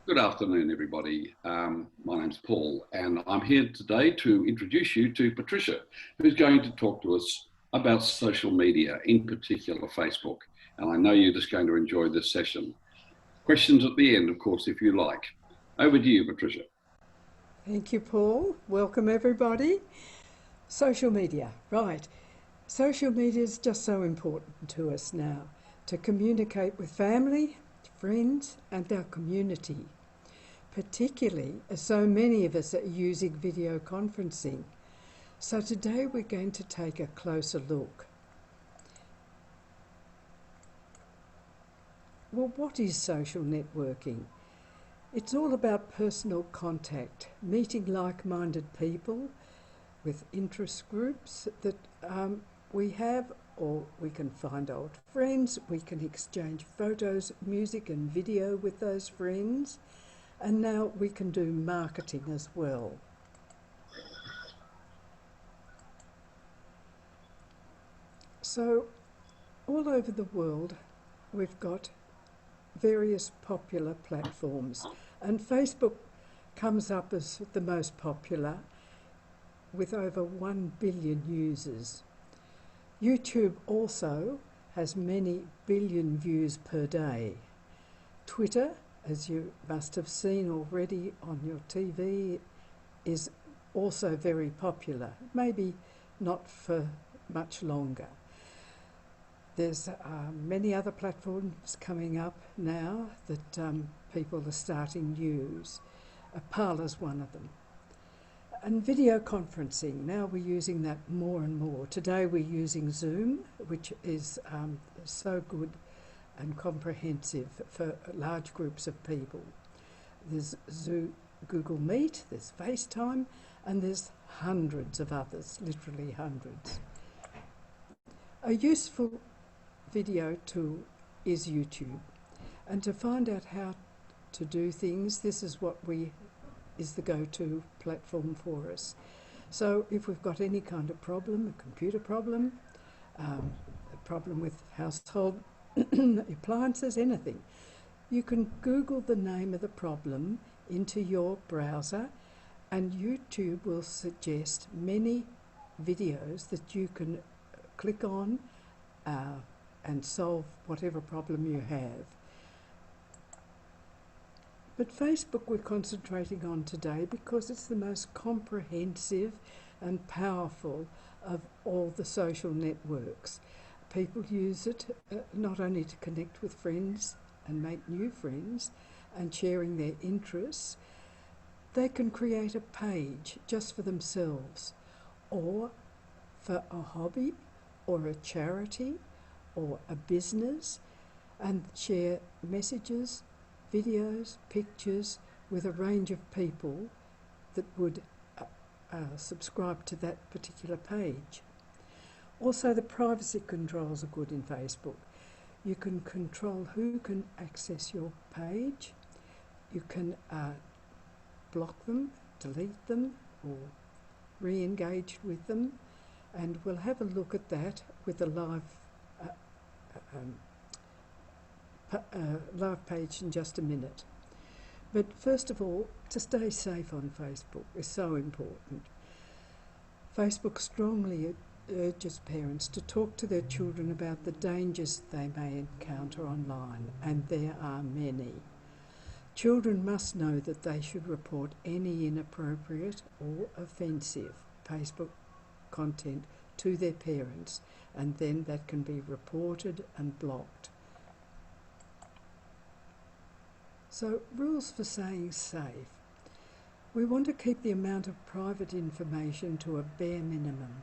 Good afternoon, everybody. My name's Paul, and I'm here today to introduce you to Patricia, who's going to talk to us about social media, in particular Facebook. And I know you're just going to enjoy this session. Questions at the end, of course, if you like. Over to you, Patricia. Thank you, Paul. Welcome, everybody. Social media, right. Social media is just so important to us now to communicate with family, friends, and our community, particularly as so many of us are using video conferencing. So today we're going to take a closer look. Well, what is social networking? It's all about personal contact, meeting like-minded people with interest groups that we have, or we can find old friends, we can exchange photos, music and video with those friends, and now we can do marketing as well. So all over the world we've got various popular platforms, and Facebook comes up as the most popular with over 1 billion users. YouTube also has many billion views per day. Twitter, as you must have seen already on your TV, is also very popular, maybe not for much longer. There's many other platforms coming up now that people are starting to use. Avpals is one of them. And video conferencing, now we're using that more and more. Today we're using Zoom, which is so good and comprehensive for large groups of people. There's Google Meet, there's FaceTime, and there's hundreds of others, literally hundreds. A useful video tool is YouTube, and to find out how to do things, this is what is the go-to platform for us. So if we've got any kind of problem, a computer problem, a problem with household appliances, anything, you can Google the name of the problem into your browser, and YouTube will suggest many videos that you can click on and solve whatever problem you have. But Facebook we're concentrating on today because it's the most comprehensive and powerful of all the social networks. People use it not only to connect with friends and make new friends and sharing their interests, they can create a page just for themselves, or for a hobby, or a charity, or a business, and share messages, videos, pictures with a range of people that would subscribe to that particular page. Also, the privacy controls are good in Facebook. You can control who can access your page. You can block them, delete them, or re-engage with them, and we'll have a look at that with a live page in just a minute. But first of all, to stay safe on Facebook is so important. Facebook strongly urges parents to talk to their children about the dangers they may encounter online, and there are many. Children must know that they should report any inappropriate or offensive Facebook content to their parents, and then that can be reported and blocked. So, rules for staying safe. We want to keep the amount of private information to a bare minimum.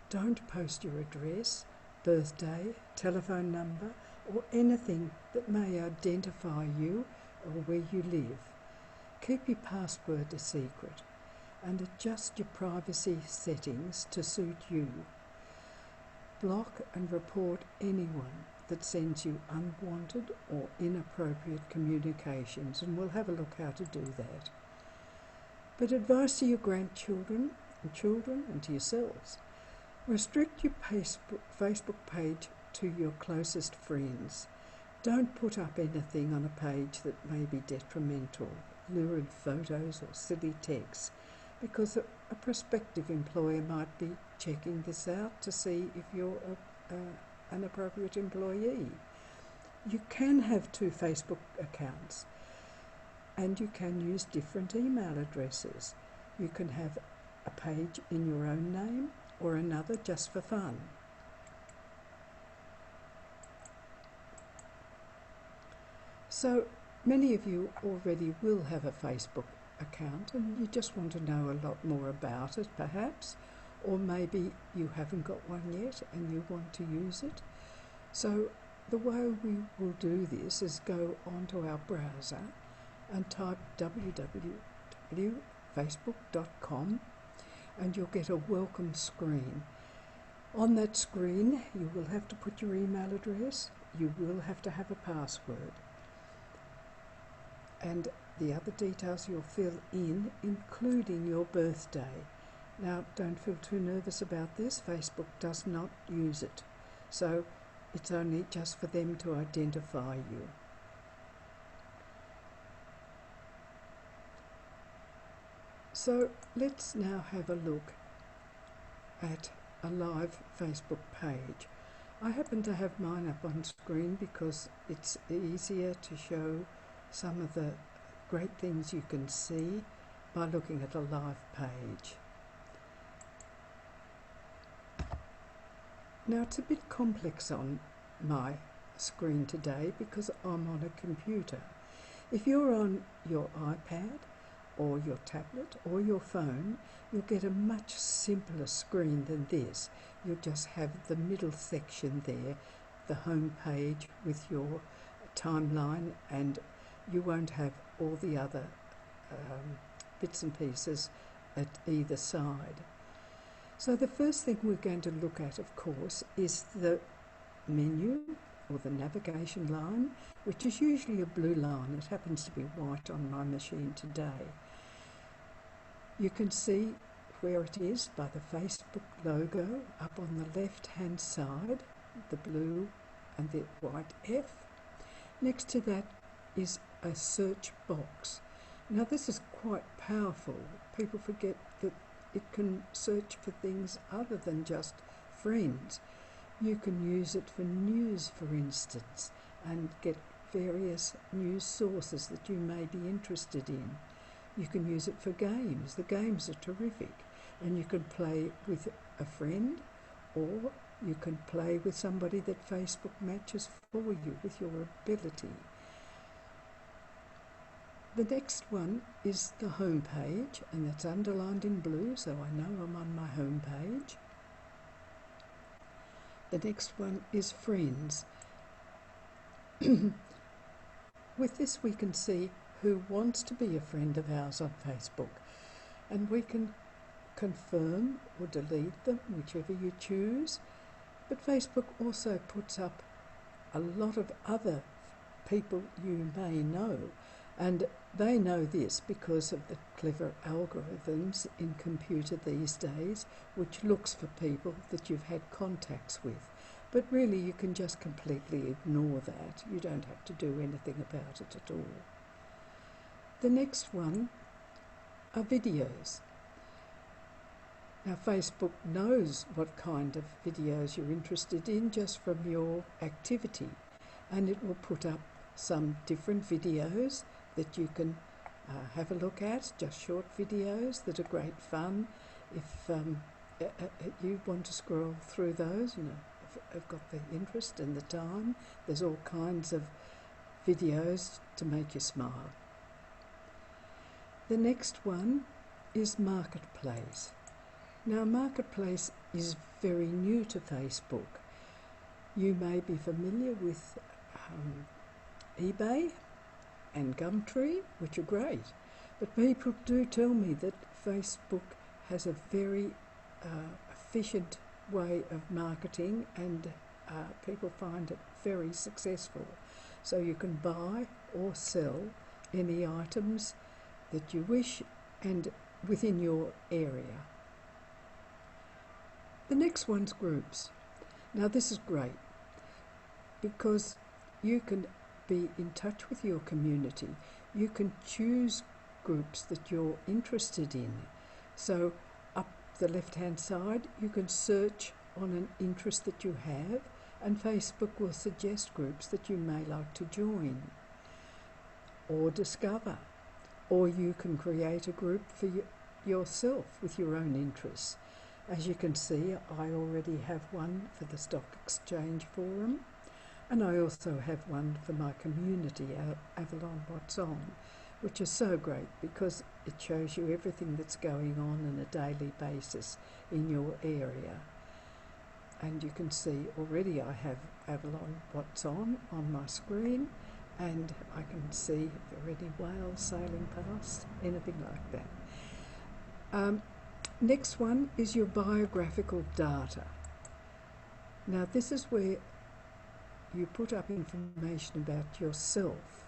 Don't post your address, birthday, telephone number, or anything that may identify you or where you live. Keep your password a secret and adjust your privacy settings to suit you. Block and report anyone that sends you unwanted or inappropriate communications, and we'll have a look how to do that. But advice to your grandchildren and children and to yourselves. Restrict your Facebook page to your closest friends Don't put up anything on a page that may be detrimental, lurid photos or silly text, because a prospective employer might be checking this out to see if you're an appropriate employee. You can have 2 Facebook accounts, and you can use different email addresses. You can have a page in your own name or another just for fun. So many of you already will have a Facebook account and you just want to know a lot more about it perhaps, or maybe you haven't got one yet and you want to use it. So the way we will do this is go onto our browser and type www.facebook.com and you'll get a welcome screen. On that screen you will have to put your email address, you will have to have a password, and the other details you'll fill in, including your birthday. Now, don't feel too nervous about this. Facebook does not use it, so it's only just for them to identify you. So let's now have a look at a live Facebook page. I happen to have mine up on screen because it's easier to show some of the great things you can see by looking at a live page. Now it's a bit complex on my screen today because I'm on a computer. If you're on your iPad or your tablet or your phone, you'll get a much simpler screen than this. You'll just have the middle section there, the home page with your timeline, and you won't have all the other bits and pieces at either side. So the first thing we're going to look at, of course, is the menu or the navigation line, which is usually a blue line. It happens to be white on my machine today. You can see where it is by the Facebook logo up on the left-hand side, the blue and the white F. Next to that is a search box. Now this is quite powerful. People forget that it can search for things other than just friends. You can use it for news, for instance, and get various news sources that you may be interested in. You can use it for games. The games are terrific, and you can play with a friend, or you can play with somebody that Facebook matches for you with your ability. The next one is the home page, and that's underlined in blue, so I know I'm on my home page. The next one is friends. With this we can see who wants to be a friend of ours on Facebook, and we can confirm or delete them, whichever you choose. But Facebook also puts up a lot of other people you may know, and they know this because of the clever algorithms in computer these days, which looks for people that you've had contacts with. But really you can just completely ignore that. You don't have to do anything about it at all. The next one are videos. Now Facebook knows what kind of videos you're interested in just from your activity, and it will put up some different videos that you can have a look at, just short videos that are great fun. If you want to scroll through those, you know, have got the interest and the time, there's all kinds of videos to make you smile. The next one is Marketplace. Now Marketplace is very new to Facebook. You may be familiar with eBay and Gumtree, which are great, but people do tell me that Facebook has a very efficient way of marketing, and people find it very successful. So you can buy or sell any items that you wish and within your area. The next one's groups. Now this is great because you can be in touch with your community. You can choose groups that you're interested in. So up the left-hand side, you can search on an interest that you have, and Facebook will suggest groups that you may like to join or discover. Or you can create a group for yourself with your own interests. As you can see, I already have one for the Stock Exchange Forum, and I also have one for my community, Avalon What's On, which is so great because it shows you everything that's going on a daily basis in your area. And you can see already I have Avalon What's On my screen, and I can see if there are any whales sailing past, anything like that. Next one is your biographical data. Now this is where you put up information about yourself.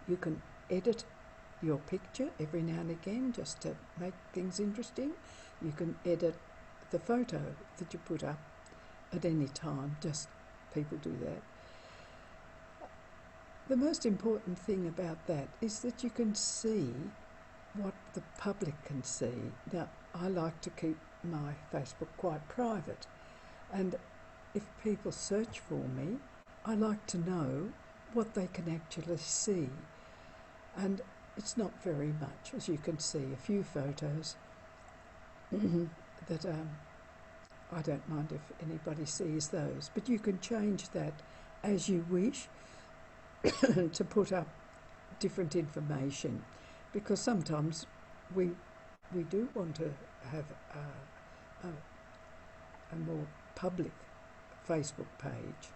You can edit your picture every now and again just to make things interesting. You can edit the photo that you put up at any time, just people do that. The most important thing about that is that you can see what the public can see. Now, I like to keep my Facebook quite private, and if people search for me, I like to know what they can actually see. And it's not very much, as you can see, a few photos that I don't mind if anybody sees those, but you can change that as you wish to put up different information, because sometimes we do want to have a more public Facebook page.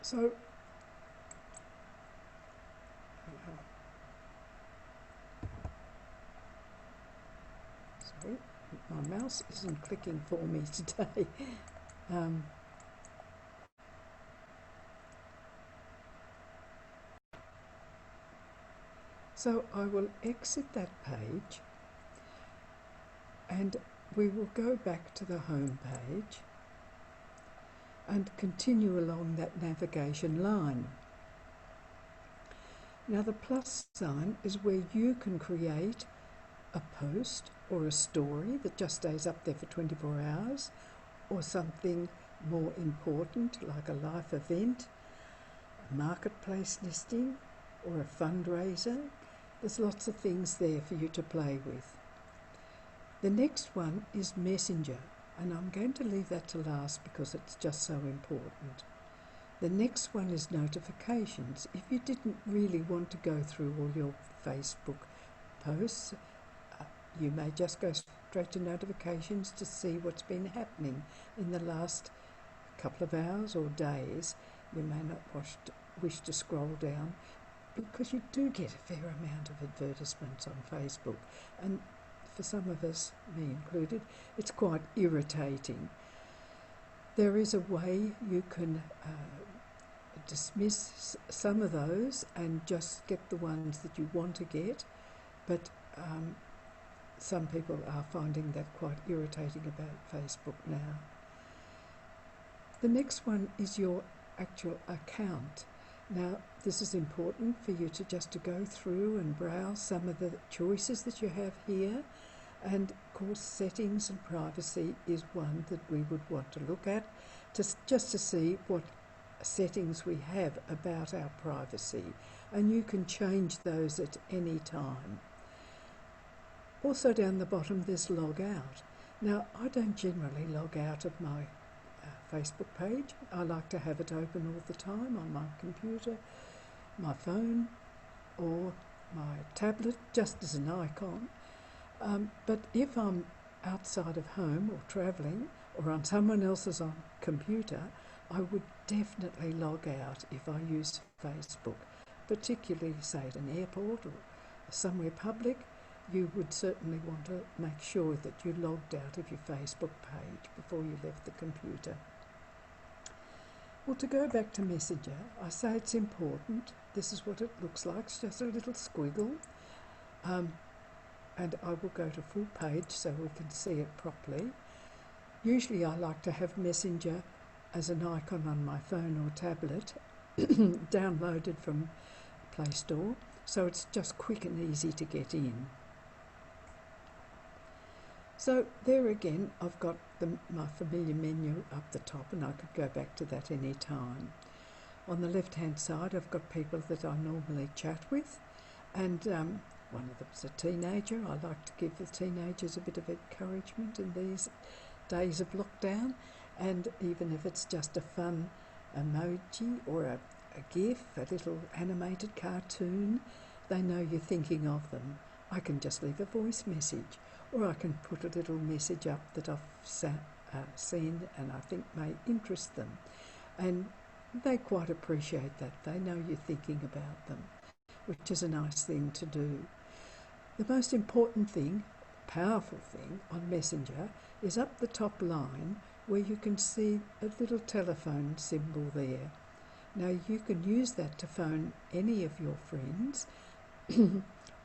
So sorry, my mouse isn't clicking for me today. So I will exit that page, and we will go back to the home page and continue along that navigation line. Now the plus sign is where you can create a post or a story that just stays up there for 24 hours, or something more important like a live event, a marketplace listing, or a fundraiser. There's lots of things there for you to play with. The next one is Messenger, and I'm going to leave that to last because it's just so important. The next one is notifications. If you didn't really want to go through all your Facebook posts, you may just go straight to notifications to see what's been happening in the last couple of hours or days. You may not wish to scroll down, because you do get a fair amount of advertisements on Facebook, and for some of us, me included, it's quite irritating. There is a way you can dismiss some of those and just get the ones that you want to get, but some people are finding that quite irritating about Facebook now. The next one is your actual account. Now, this is important for you to go through and browse some of the choices that you have here. And of course, settings and privacy is one that we would want to look at, just to see what settings we have about our privacy. And you can change those at any time. Also down the bottom, there's log out. Now, I don't generally log out of my Facebook page. I like to have it open all the time on my computer, my phone, or my tablet, just as an icon. But if I'm outside of home or travelling or on someone else's computer, I would definitely log out if I use Facebook, particularly, say, at an airport or somewhere public. You would certainly want to make sure that you logged out of your Facebook page before you left the computer. Well, to go back to Messenger, I say it's important. This is what it looks like. It's just a little squiggle. And I will go to full page so we can see it properly. Usually I like to have Messenger as an icon on my phone or tablet, downloaded from Play Store, so it's just quick and easy to get in. So there again, I've got my familiar menu up the top, and I could go back to that any time. On the left-hand side, I've got people that I normally chat with, and one of them's a teenager. I like to give the teenagers a bit of encouragement in these days of lockdown, and even if it's just a fun emoji or a GIF, a little animated cartoon, they know you're thinking of them. I can just leave a voice message, or I can put a little message up that I've seen and I think may interest them. And they quite appreciate that. They know you're thinking about them, which is a nice thing to do. The most important thing, powerful thing on Messenger is up the top line where you can see a little telephone symbol there. Now you can use that to phone any of your friends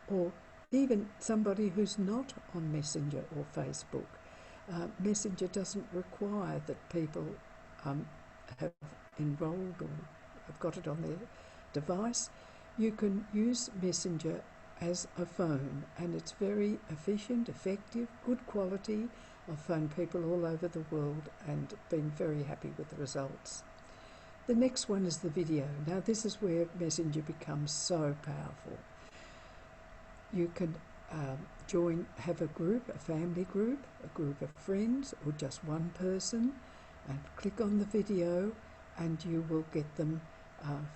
or even somebody who's not on Messenger or Facebook. Messenger doesn't require that people have enrolled or have got it on their device. You can use Messenger as a phone, and it's very efficient, effective, good quality. I've phoned people all over the world and been very happy with the results. The next one is the video. Now this is where Messenger becomes so powerful. You can have a group, a family group, a group of friends, or just one person, and click on the video and you will get them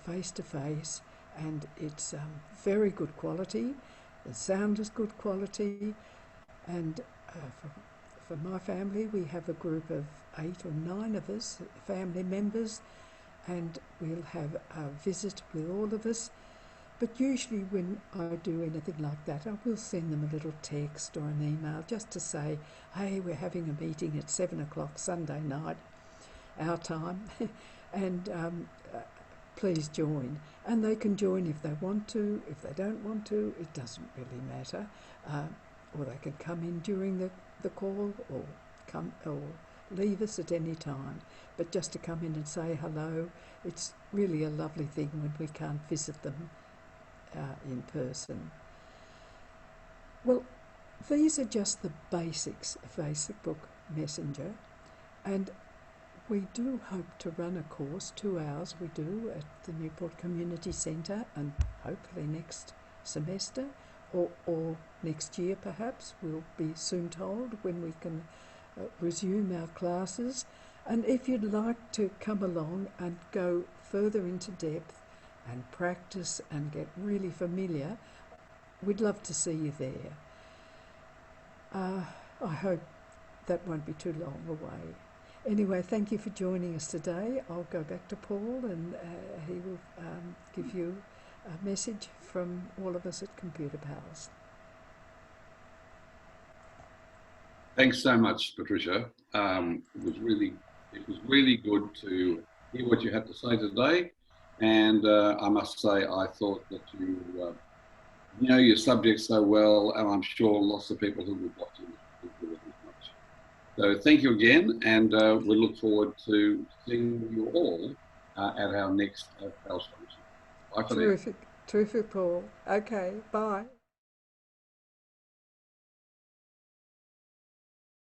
face to face, and it's very good quality. The sound is good quality, and for my family we have a group of 8 or 9 of us, family members, and we'll have a visit with all of us. But usually when I do anything like that, I will send them a little text or an email just to say, hey, we're having a meeting at 7 o'clock Sunday night, our time, and please join. And they can join if they want to. If they don't want to, it doesn't really matter. Or they can come in during the call, or leave us at any time. But just to come in and say hello, it's really a lovely thing when we can't visit them in person. Well, these are just the basics of Facebook Messenger, and we do hope to run a course, 2 hours we do, at the Newport Community Centre, and hopefully next semester or next year perhaps. We'll be soon told when we can resume our classes. And if you'd like to come along and go further into depth and practice and get really familiar, we'd love to see you there. I hope that won't be too long away. Anyway, thank you for joining us today. I'll go back to Paul, and he will give you a message from all of us at Computer Pals. Thanks so much, Patricia. It was really good to hear what you had to say today, and I must say I thought that you know your subject so well, and I'm sure lots of people who would watch it would do it as much. So thank you again, and we look forward to seeing you all at our next Avpals function. Bye for now. Terrific, Paul. Okay, bye.